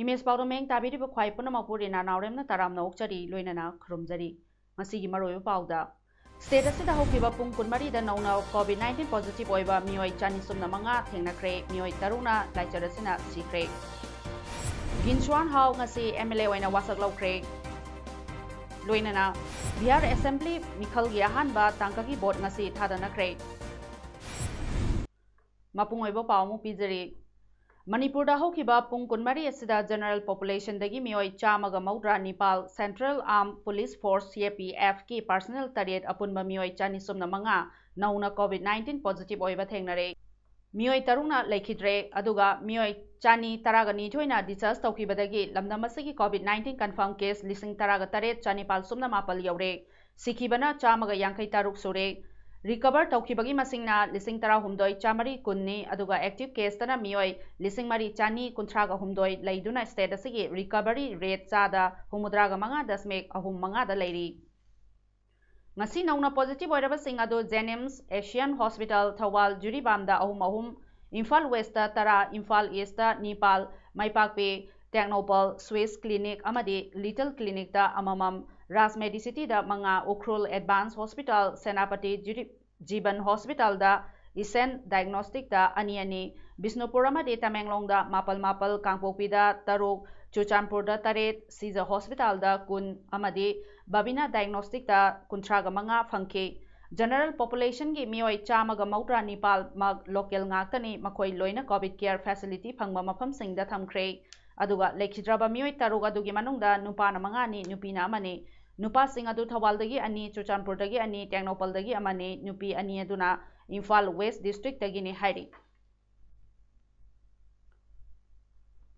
Image Paodam Tabiri Kwai Punamapur in Naorem Taram Nokchari, Luinana, Krumzari, Masigi Maro Pauda. Status the Hokiba Pung Kunmari, the Nona COVID-19 positive over Mioi Chanisum Namanga, Tenacre, Mioi Taruna, Laicherasina, Secret. Ginchuan How Nasi MLA in a Wasaglow Craig. Luinana, Biar Assembly, Mikal Yahanba, Tankaki Board Nasi Tadana Craig. Mapung Paumu Pizeri. Manipuri da hokiba pung kunmari asida general population dagi mioi chamaga maudra Nepal Central Armed Police Force CAPF ki personnel tariet apunba mioi chani sumna manga nauna COVID-19 positive oiba thengnare mioi taruna lekhidre aduga mioi chani taraga ni joina discharge tawkibadagi lamdamasigi COVID-19 confirm case lising taraga taret chanipal sumna mapal yaure sikhibana chamaga yankai taruk sure Recover Tokibagi Masingna, Lissing Tara Humdoi, Chamari Kunni, Aduga active case Tana Mioi, Lissing Mari Chani, Kuntraga Humdoi, Laiduna status recovery rate Sada, Humudraga Manga does make a Humanga the lady. Masi Nauna positive whatever Singado Zenims, Asian Hospital, Tawal, Juribamda, Ahumahum, Infal Westa, Tara, Infal Easta, Nepal, Maipakpe, Technopal, Swiss Clinic, Amadi, Little Clinic da Amamam. Ras Medicity da Manga Ukrul Advanced Hospital, Senapati Jiban Hospital da Isen Diagnostic da Aniani, Bisnupurama de Tamenglong da Mapal Kangpopi da Taruk, Chuchanpur da Taret, Caesar Hospital da Kun Amadi, Babina Diagnostic da Kuntraga Manga Funke. General Population gi mioi chamaga mautra Nepal mag local ngaktani makoi loina COVID care facility phangba mafam singda thamkre. Aduga lekhidraba mioi taruga dugi manungda nupa na mangani nupina amani. Nupa sing adu Thawaldagi ani Chuchanpurdagi ani Technopaldagi amani nupi ani aduna Imphal West District dagi ni hairi.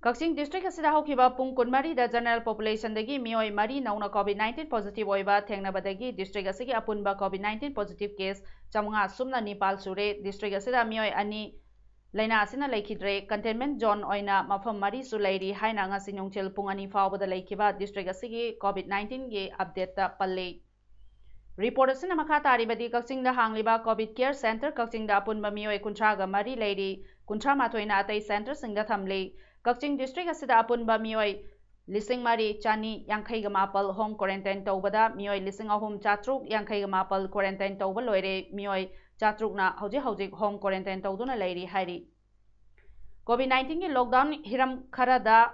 Kaksing District asida hokiba pung kunmari da general population dagi mioi mari nauna COVID-19 positive oiba thengnabadagi district asigi apunba COVID-19 positive case chamanga sumna Nepal sure district asida mioi ani Laina asina laikidre containment zone oina mafam mari su lairi haina ngasi nyongchel pung ani fawbada laikiba district asigi COVID-19 ge update ta palle. Report asina makha taribadi Kaksing da hangliba COVID care center Kaksing da apunba mioi kuntraga mari lairi kuntra matoina atai center singda thamle. Kaksing district asida apunba mioi lising mari chani yankhai ga mapal home quarantine tawbada mioi lising ahum chatruk yankhai ga mapal quarantine tawba loire mioi chatrukna hojik home quarantine tawduna lairi hairi. COVID-19 ki lockdown hiram kharada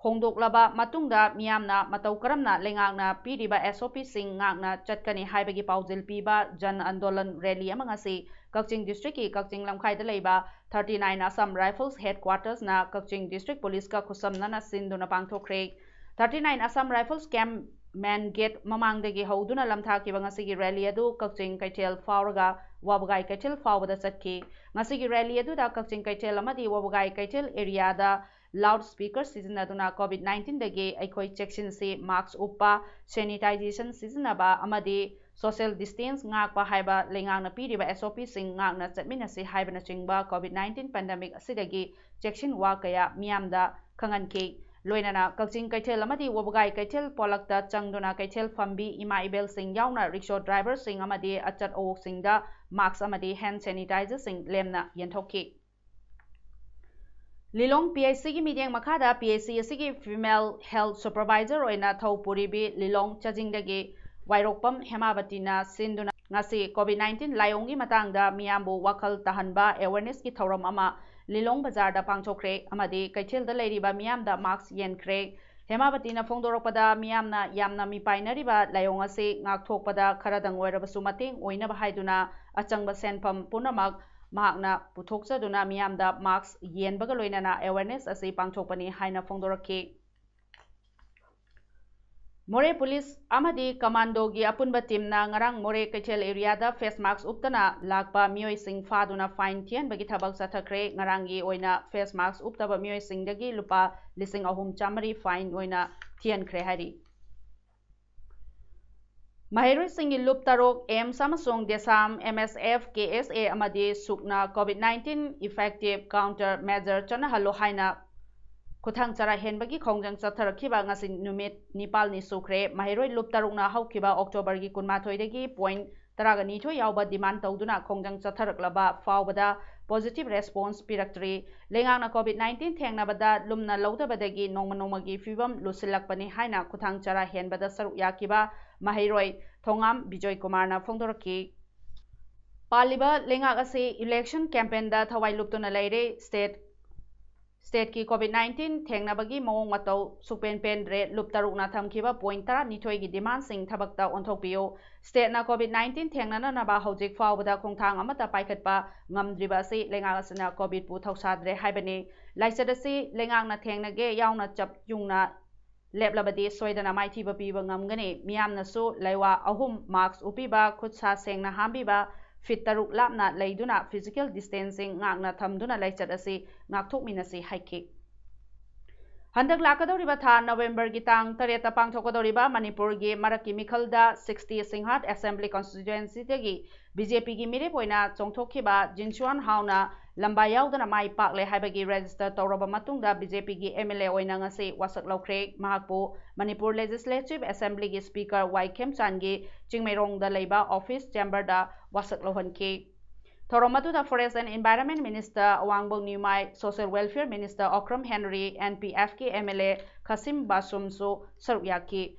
hongdoklaba matungda miyamna matau karamna lengakna piriba SOP sing ngakna chatkani haibagi paujil piba jan andolan rally amangasi Kaksing district ki Kaksing lamkhai da leiba 39 Assam Rifles headquarters na Kaksing district police ka khusam na sinduna pangthokre 39 Assam Rifles camp man gate mamangdagi hoduna lamthaki bangasigi rally adu Kaksing Kaitel Fauraga Wabagai Kaitel Fawada chatki ngasigi rally adu da Kaksing Kaitel amadi Wabagai Kaitel area da loudspeaker sizinaduna COVID-19 dagi aikoi check-in si mask uppa sanitization sizinaba amadi social distance ngakpa haiba lengangna piriba SOP sing ngakna chatminasi haibana chingba COVID-19 pandemic asidagi check-in wa kaya miyamda khanganke loinana Kaksing Kaitel amadi Wabagai Kaitel polakta changduna Kaitel fambi ima ibel sing yauna rickshaw driver sing amadi achat awok singda mask amadi hand sanitizer sing lemna yenthokki Lilong PIC gi meeting makada PIC asigi female health supervisor oina Thaupuribi Lilong chajingdagi wairokpam Hemabatina sinduna ngasi COVID-19 layongi matangda miyambu wakal tahanba awareness ki thoram ama Lilong bazar da pangchokre amadi Kaitel da leiriba miyamda mask yenkre Hemabatina phongdorokpada miyamna yamna mi painariba layong ase ngakthokpada kharadang oirabasu mating oinaba haiduna achangba senpham punamak Mahakna puthokchaduna miyamda mask yenbaga loinana awareness asi pangthokpani haina phongdorakki More Police amadi Commando gi apunba team na ngarang More Kechel area da face mask uptana lakpa mioi sing faduna fine tian bagi thabak sathakre ngarangi oina face mask uptaba mioi sing dagi lupa lising ahum chamari fine oina tian kre hari Mahiroi singi lup tarok M Samsung Desam MSF KSA amadi sukna COVID-19 effective counter measure chana halo haina Kuthang chara henbagi khongjang chatharakhiba ngasi numit nipal ni sukre mahiroi lup tarukna haukiba October gi kunmathoi dagi point taraga ni thoi yawba demand tawduna khongjang chatharaklaba fawbada positive response piraktri lengangna COVID-19 thengnabada lumna lawdabadagi nongmanongmagi fibam lusilakpani haina kuthang chara henbada saruk yakiba mahiroi thongam Bijoy Kumar na phongdoraki paliba lengak ase election campaign da thawai luptuna leire state ki COVID-19 thengnabagi mawong matau supen pen re luptarukna thamkiba point tara nithoi gi demand sing thabakta onthokpiyo state na COVID-19 thengnana naba hojik fawbada khongthang amata paikhatpa ngamdriba ase lengak asena covid pu thausadre haibani laisadasi lengak na thengnage yauna chap yungna leplabadi soidana maithiba piba ngamgani miyamnasu laiwa ahum marks upiba khutsa sengna hambiba fit taruk lapna leiduna physical distancing ngakna thamduna laichat asi ngakthokminasi haiki handak lakadoriba tha November gi tang tareta pangthokadoriba Manipur gi maraki mikhalda 60 Singhat Assembly Constituency tegi BJP gi mire poina chongthokhiba Jinchuan hauna lamba yaudana mai pakle haibagi register tawraba matungda BJP gi MLA oina ngasi wasak laukhre mahakpu Manipur Legislative Assembly gi Speaker Waikem Changi Chingmerong da leiba office chamber da wasak lohonki Thoromatuda Forest and Environment Minister Wangbong Nimai Social Welfare Minister Okram Henry NPF ki MLA Kasim Basum so sarukyaki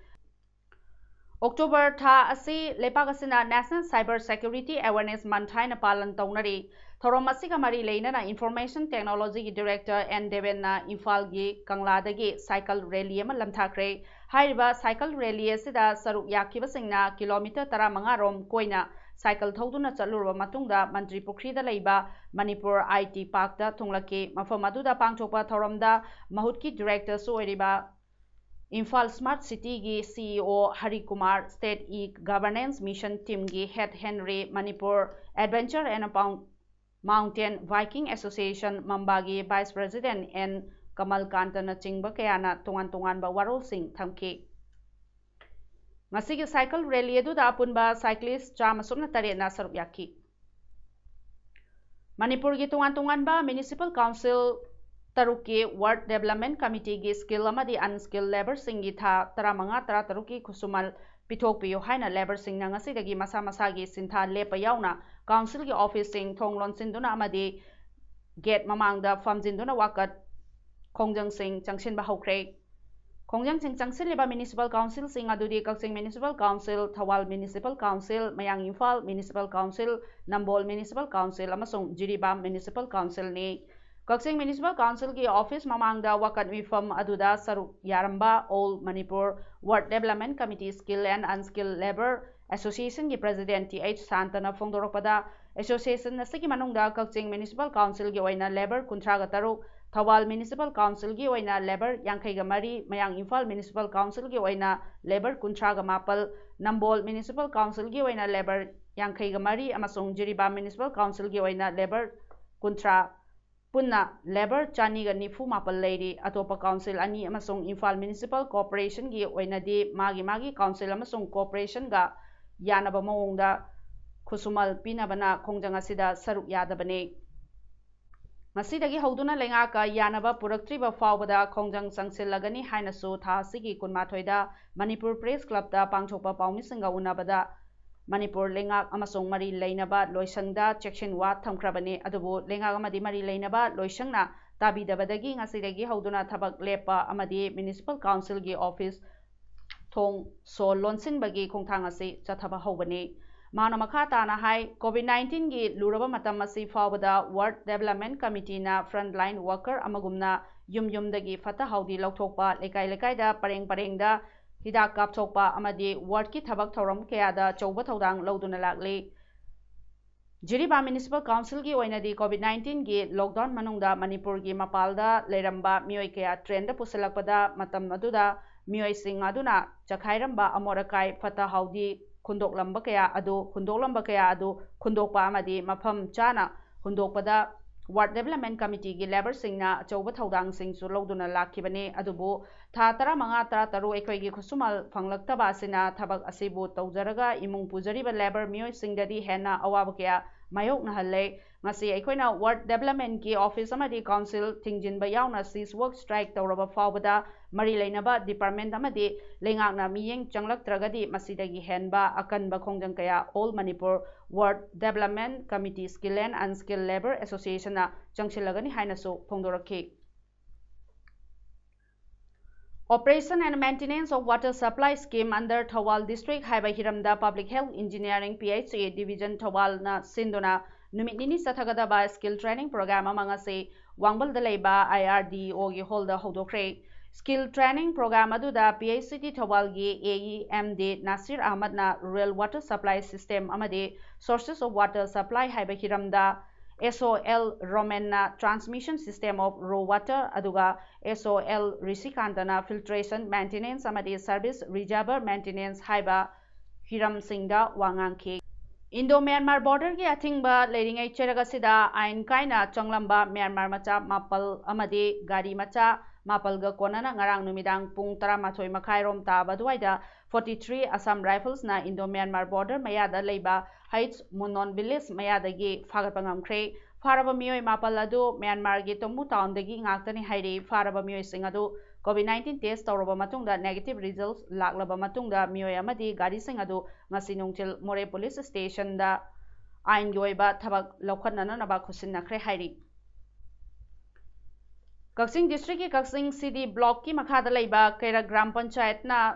October tha asi lepak asina National Cyber Security Awareness Month haina palan tawnari Thorom asiga mari leinana Information Technology Director N Devenna Imphal gi Kangladagi cycle rally ama lamthakre hairiba cycle rally asida saruk yakibasingna kilometer 15 rom koina cycle thoduna chalurba matungda Mantri Pukhrida leiba Manipur IT Park da thunglaki mafam aduda pangthokpa thoromda mahutki director su oiriba Imphal Smart City gi CEO Hari Kumar State E-Governance Mission Team gi Head Henry Manipur Adventure and Mountain Viking Association Mambagi Vice President N Kamal Kantana chingba kayana tungan ba warol sing thamki Masigi cycle rally aduda apunba cyclist chama sumna tare na saruk yaki Manipur gi tungan ba Municipal Council taruki Ward Development Committee gi skill amadi unskilled labor singi tha 15 taruki khusumal pithokpiyo haina labor singna ngasidagi masa gi sintha lepa yauna council gi office sing thong lonsinduna amadi gate mamangda famjinduna wakat khongjang sing changsin ba hokre khongjang sing changsin leba municipal council sing adudi Kaksing Municipal Council Thawal Municipal Council Mayang Imphal Municipal Council Nambol Municipal Council amasung Jiribam Municipal Council ni Kaksing Municipal Council ki office mamangda wakat mifam aduda saruk yaramba All Manipur Ward Development Committee Skill and Unskilled Labor Association ki President TH Santana Phongdorokpada Association nasiki manungda Kaksing Municipal Council ki oina labor 13 Thawal Municipal Council ki oina labor 53 Mayang Imphal Municipal Council ki oina labor 34 Nambol Municipal Council ki oina labor 53 amasung Jiribam Municipal Council ki oina labor 13 Punna labor chani ga nifu mapal leiri atopa council ani amasung Imphal Municipal Corporation gi oinadi magi council amasung corporation ga yanaba mawongda khusumal pinabana khongjang asida saruk yadabane masidagi hoduna lengaka yanaba puraktriba fawbada khongjang sangsilagani hainasu tha sigi kunmathoida Manipur Press Club da pangthokpa pawmisinga unabada Manipur lengak amasung mari leinaba loisangda chection wa thamkrabani adubu lengak amadi mari leinaba loisangna tabidabadagi ngasidagi hoduna thabak lepa amadi Municipal Council gi office thong so lonsin bagi khongthang ase chathaba hobani mana makha tana hai COVID-19 gi luraba matam asi fawbada Ward Development Committee na frontline worker amagumna yumdagi fata haudi lauthokpa lekai da pareng da hidak kapthokpa amadi ward ki thabak thoram kayada chauba thodang lauduna lakli Jiribam Municipal Council gi oinadi COVID-19 gi lockdown manungda Manipur gi mapalda leramba mioi kaya trend da pusalakpada matam aduda miyoising aduna chakhairamba amorakai fata haudi khundoklambe kaya adu khundokpa amadi mafam chana hundokpada Ward Development Committee ki Labor Singna achauba thaudang sing su loduna lakhibane adubu tha tara manga tara taru ekhoi gi khusumal phanglaktaba asina thabak asibu tawjaraga imung pujariba labor miyoi singdadi hena awaba kya mayok na halle ngasi ekhoina Ward Development ki Office amadi Council thingjinba yauna cease work strike tawraba fawbada mari leinaba department amadi lengakna miyeng changlaktragadi masidagi henba akanba khongjang kaya All Manipur Ward Development Committee Skill and Unskilled Labor Association na changsilagani hainasu phongdorakhi. Operation and Maintenance of Water Supply Scheme under Thawal District Haiba Hiramda Public Health Engineering PHA Division Thawal na Sindona numit nini sathagadaba skill training program amangase Wangbal Dalaiba IRDO gi holda hodokre. Skill training program aduda PHCT Thawal gi AEMD Nasir Ahmad na Rural Water Supply System amade Sources of Water Supply Haiba Hiramda SOL Romana Transmission System of Raw Water aduga SOL Risikantana Filtration Maintenance amadi Service Reservoir Maintenance haiba Hiram Singda Wangangki Indo-Myanmar border ki athingba leiringai cheragasida ain kaina changlamba Myanmar macha mapal amadi gari macha mapalga konana ngarang numidang pung 13 makhai rom taba duaida 43 Assam Rifles na Indo-Myanmar border mayada leiba Heights Munon Village mayadagi fagatpangamkre faraba miyoi mapal adu Myanmar gi Tongmu town dagi ngaktani hairi faraba miyoi sing adu COVID-19 test tawraba matungda negative results laklaba matungda miyoi amadi gari sing adu ngasi nungtil More Police Station da ain gi oiba thabak laukhatnana naba khusinnakhre hairi Kaksing District ki Kaksing City Block ki makhada leiba Kaira Gram Panchayat na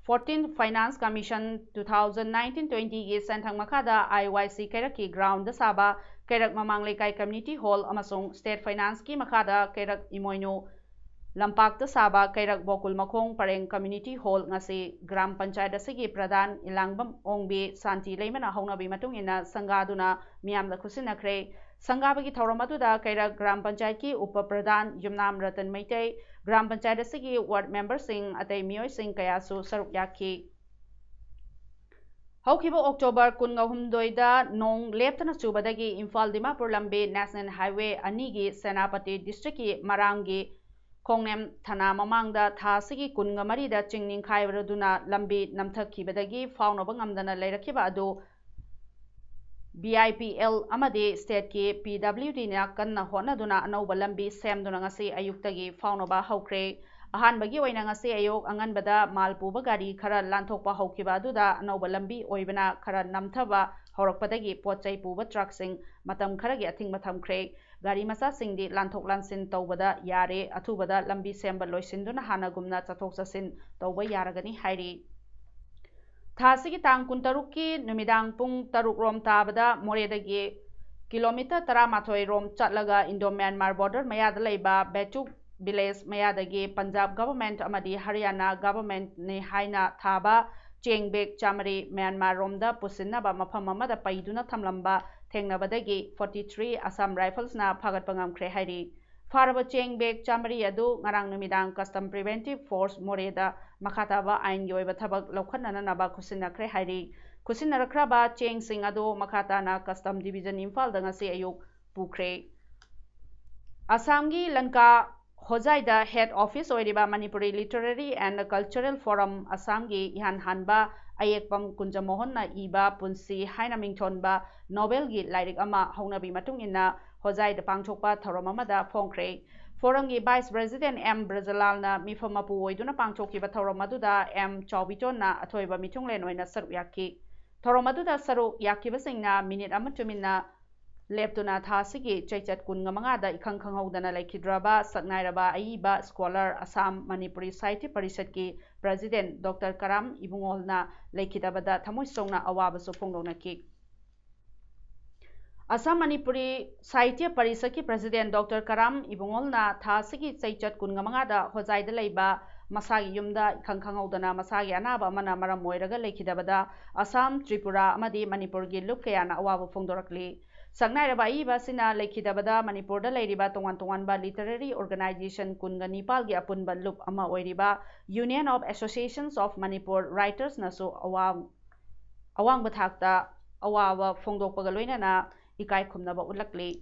14th Finance Commission 2019-20 gi santhang makhada IYC Kairak ki ground da saba Kairak Mamang Lekai Community Hall amasung State Finance ki makhada Kairak Imoino Lampak da saba Kairak Bokul Makhong Pareng Community Hall ngasi Gram Panchayat asigi Pradhan Ilangbam Ongbi Santi Leimana haunabi matung ina sangaduna miyamda khusinakre Sangabagi Tauramatuda Kairak Gram Panchayat ki Upa Pradhan Yumnam Ratan Maitei Gram Panchayat asigi ward member sing atay miyoi sing kayasu saruk yakhi Haukiba October 13 da nong leptana chubadagi Imphal Dimapur lambe National Highway anigi Senapati District ki Marangi Khongnem Thana mamangda tha sigi 13 da chingning khaibaraduna lambi namthakkibadagi faunaba ngamdana leirakhiba adu BIPL amadi state ki PWD na kanna honaduna anauba lambi semduna ngasi ayuktagi faunaba haukre ahanbagi oina ngasi ayok anganbada malpuba gari khara lanthokpa haukiba aduda anauba lambi oibana khara namthaba horakpadagi potchai puba truck sing matam kharagi athingba thamkre gari masa singdi lanthok lansin tawbada yare athubada lambi semba loisinduna hanagumna chathok chasin tawba yaragani hairi Thasigi tang kuntaruki numidang pung taruk rom tabada moredagi kilometer 13 rom chatlaga Indo-Myanmar border mayada leiba Betuk village mayadagi Punjab government amadi Haryana government ne haina thaba chengbek chamari Myanmar romda pusinnaba mafam amada paiduna thamlamba thengnabadagi 43 Assam Rifles na phagatpangamkhre hairi Faraba chengbek chamari adu ngarang numidang custom preventive force moreda makhataba ain gi oiba thabak lokhanana naba khusinakre hairi khusinarakraba cheng sing adu makhatana custom division Imphal da ngasi ayuk pukre Assam gi Lanka Hojaida head office oiriba Manipuri Literary and Cultural Forum Assam gi ihan hanba ayekpam kunjamohon na iba punsi haina mingthonba novel gi lairik ama haunabi matung inna Hojai the Pangchokpa Tharamamada Fongkre Forum gi Vice President M Brajalal na mifamapu oiduna pangchokiba Tharamaduda M Chaubiton na athoiba mitunglen oina saru yakki Tharamaduda saru yakkiba singna minute amatuminna leptuna thasigi chaichat kungamanga da ikhang khanghaudana laikhidraba saknairaba aiba scholar Assam Manipuri Sahittya Parishad ki President Dr Karam Ibungolna laikhidabada thamoi songna awabasu phongdonaki Assam Manipuri Sahittya Parishad ki President Dr Karam Ibungolna thasigi chaichat kungamanga da hojai da leiba masagi yumda khangkhangaudana masagi anaba mana maram moiraga laikhidabada Assam Tripura amadi Manipur gi lup kayana awabu phongdorakli Sangnai Iba Sina Lekidabada, Manipur da Ladiba Tongan Tonganba Literary Organization Kunga Nipal gi Apun Balup Ama Oiriba, Union of Associations of Manipur Writers Nasu Awang Bathakta, Awawa Fongdok Pagaloina, Ikai Kumnaba Ulakli.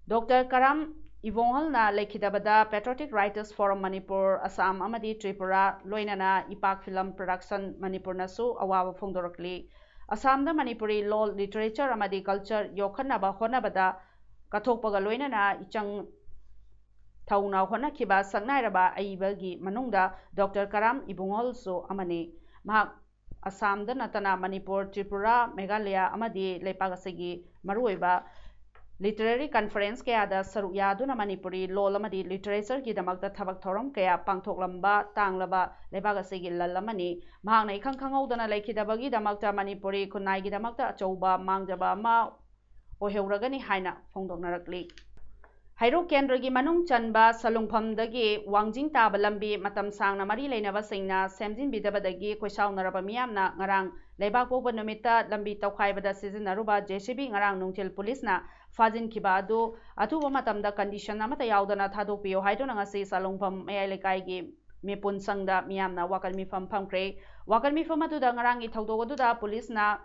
Dr. Karam Ivongal na Lekidabada, Patriotic Writers Forum Manipur, Assam Amadi Tripura, Loinana, Ipak Film Production Manipur Nasu, Awawa Fongdorokli. Assam da Manipuri law literature amadi culture yokhanaba honabada kathokpaga loinana ichang thauna honakiba sangnai aibagi manungda Dr. Karam Ibungol so amani mahak Assam da natana Manipur Tripura Meghalaya amadi lepagasigi maruiba literary conference kaya da saru yaduna Manipuri law amadi literature ki damakta thabak thoram kaya pangthoklamba tanglaba lebagasigi lalamani mahakna ikhang khangaudana lekhidabagi damakta Manipuri kunai gi damakta achouba mangjaba ma oheuragani haina phongdoknarakli Hairo Kendra gi manung chanba salungpham dagi wangjing taba lambi matam sangna mari leinaba singna semjin bidabadagi koisau naraba miyamna ngarang leibak poba numita lambi tawkhaibada sizinaruba JCB ngarang nungtil pulisna fajin kiba adu athuba matamda condition amata yaudana thadokpiyo haidona ngasi salungpham mayai lekai gi mepun sangda miyamna wakal mifam phamkre wakal mifam atuda ngarang I thawdogoduda pulisna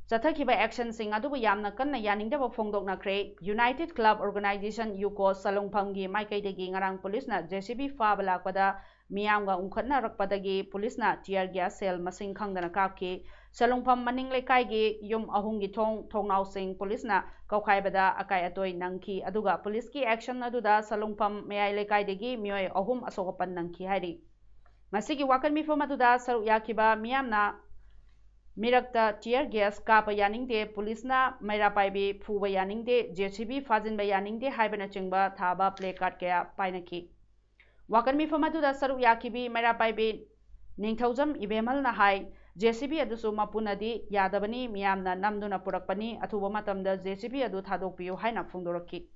Chathakiba action sing adubu yamna kanna yaningdaba phongdoknakre United Club Organization UCO Salungphamgi maikaidagi ngarang pulisna JCB faba lakpada miyamga ungkhatna rakpadagi pulisna tear gas cell masing khangdana kapki Salungpham maning lekaigi yum ahungi thongnau sing pulisna kaukhaibada akai atoi nangki aduga poliski action aduda Salungpham mayai lekaidagi mioi ahum asokapan nangki hairi masigi wakal mifam aduda saru yakiba miyamna Mirakta tear gas kapa yaningde pulisna maira paibi fuba yaningde JCB fajin ba yaningde haibana chingba thaba play card kaya painaki wakan mi famatu da saru yakibi maira paibi ningthaujam ibemal na hai JCB adusu mapunadi yadabani miyamna namduna purakpani athuba matamda JCB adu thadokpiyo haina phongdoraki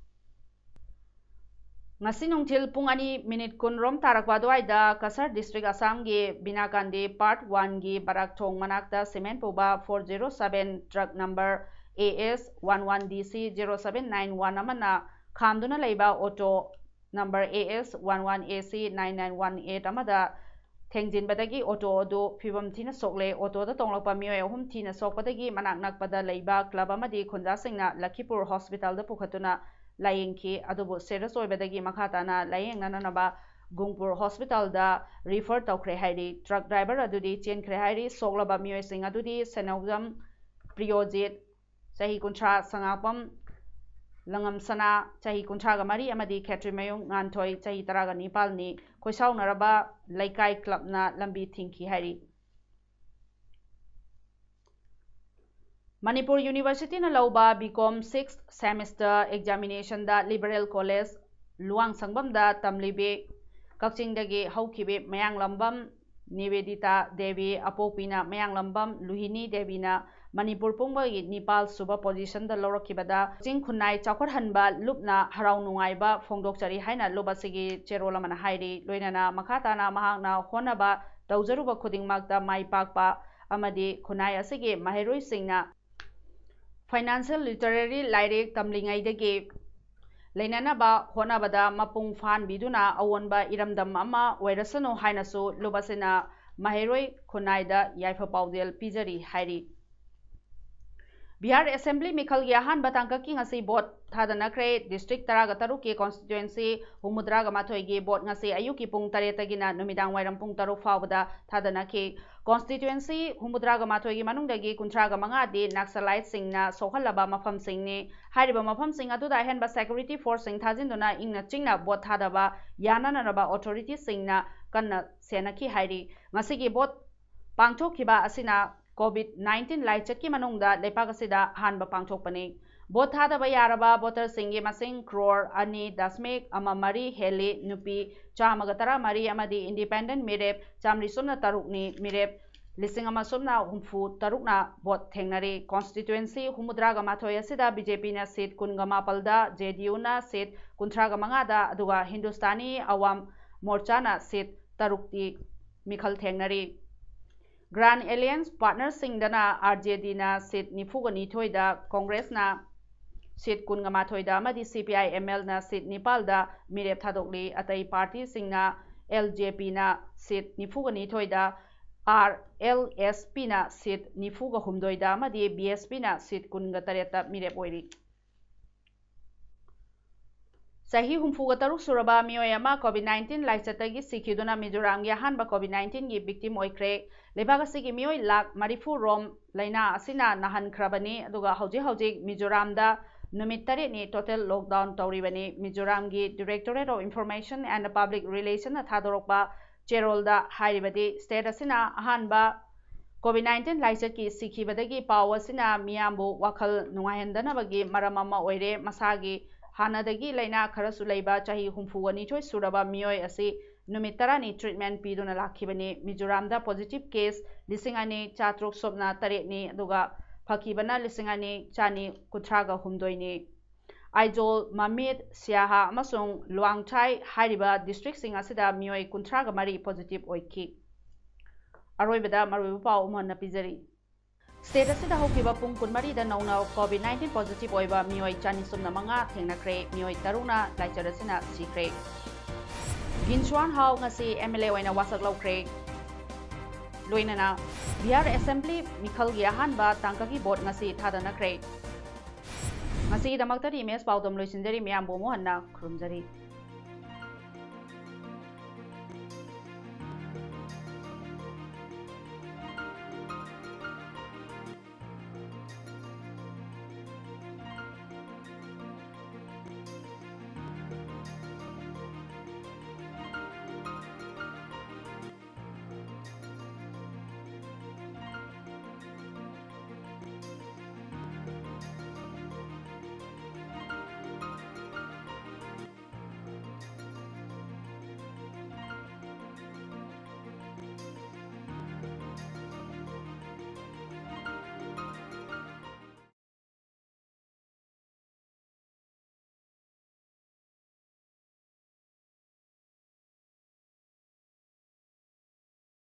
Ngasi nungthil pung ani minute kunrom tarakwa dwaida Kasar District Assam gi Binakandi Part 1 gi Barak Thong manakta cement poba 407 truck number AS 11DC 0791 amana khamduna leiba auto number AS 11AC 9918 amada thengjin badagi auto adu phibam thina sokle auto da tonglakpa mioi ahum thina sokpadagi manak nakpada leiba club amadi khunja singna Lakhipur hospital da pukhatuna Layingki adubu serious oibadagi makhatana laying nananaba Gungpur hospital da refer tawkre hairi truck driver adudi chenkre hairi soklaba mioi sing adudi Senaujam Priyojit chahi kuntra sangapam langam sana chahi kuntra ga mari amadi khetri mayung nganthoi chahi taraga nipal ni koisau naraba laikai club na lambi thingki hairi Manipur University na lauba BCom 6th semester examination da Liberal College Luang Sangbam da tamlibe Kakching dagi haukibe mayang lambam Nivedita Devi apopina mayang lambam Luhini Devi na Manipur pungba Nepal suba position da lorakibada Jing khunai chakhor hanba lupna harau nungaiba phongdokchari haina lobasigi cherola mana hairi loinana makhatana mahakna honaba tawjaruba khudingmakta maipakpa amadi khunai asigi maheroi singna Financial Literary Lyric Tamlingai dagi Lainanaba Honabada Mapung Fan Biduna Awonba Iramdam Ama Wairasano Hainasu Lubasena Maheroi Kunaida Yaifa Paudel Pijari Hairi Bihar Assembly Mikal Yahan Batangka King Asi Bot Tadanakre District Taragataru Ki Constituency Humudraga Matoigi Bot Ngasi Ayuki Pung Taretagina Numidang Wairam Pung Taru Fawada Tadanaki Constituency Humudraga Matoigi Manungdagi Kuntraga Mangadi Naxalite Singna Sohalaba Mafam Singni Hariba Mafam Sing Aduda Henba Security Force Sing Tazinduna Ingna Chingna Bot Tadaba Yananaba Authority Singna Kanna Senaki Hairi Ngasigi Bot Pangtokiba Asina COVID-19 Laichaki Manungda Lepakasida Hanba Pangtokpani Bot Hadaba Yaraba Botter Singi Masing Crore Ani Dasmek Amamari Heli Nupi Chamagatara Mari Amadi Independent Mirep Chamrisuna Tarukni Mirep Lising Amasumna Humfu Tarukna Bot Tengnari Constituency Humudraga Matoya Sida BJP na seat Kungama Palda JDU na seat Kuntraga Mangada Aduga Hindustani Awam Morcha na seat Tarukti Mikhal Tengnari Grand Alliance Partner Singdana RJD na seat Nifuga Nithoida Congress na seat 15 amadi CPI ML na seat 9 da mirep thadokli atai party singna LJP na seat 92 da RLSP na seat 93 da amadi BSP na seat 18 da mirep oiri Sahi humfuga taruk suraba miyoy ama COVID-19 laichatagi sikhiduna Mizoram gi ahanba COVID-19 gi victim oikre lebaga sigi miyoy lak marifu rom laina asina nahan khrabani aduga hauji Mizoram da numit tare ni total lockdown tawribani Mizoram gi Directorate of Information and Public Relation thadorokba cherol da hairibadi state asina ahanba COVID-19 laichat ki sikhibadagi paw asina miyambu wakhal nungahendana bagi maramama oire masagi Hanadagi laina kharasu leiba chahi humfuani choi suraba mioi asi numitara ni treatment piduna lakhibani Mizoram da positive case lisingani chatrok sopna tare ni aduga phakibana lisingani chani kuthraga humdoi ni Aizol Mamit Siaha amasung Luangchai hairiba district sing asida mioi kunthraga mari positive oiki Aroibada marubu pau umhana pizari State asida hokiba pung kunmari da nauna COVID-19 positive oiba mioi chani sumna manga thengnakre mioi taruna laichadasina sikre Ginchuan hau ngasi MLA oina wasak laukre loinana Bihar Assembly Mikhal gi ahanba tangkagi board ngasi thadanakre ngasi damaktari mes Paodam loisinjari miyambo mohanna khurumjari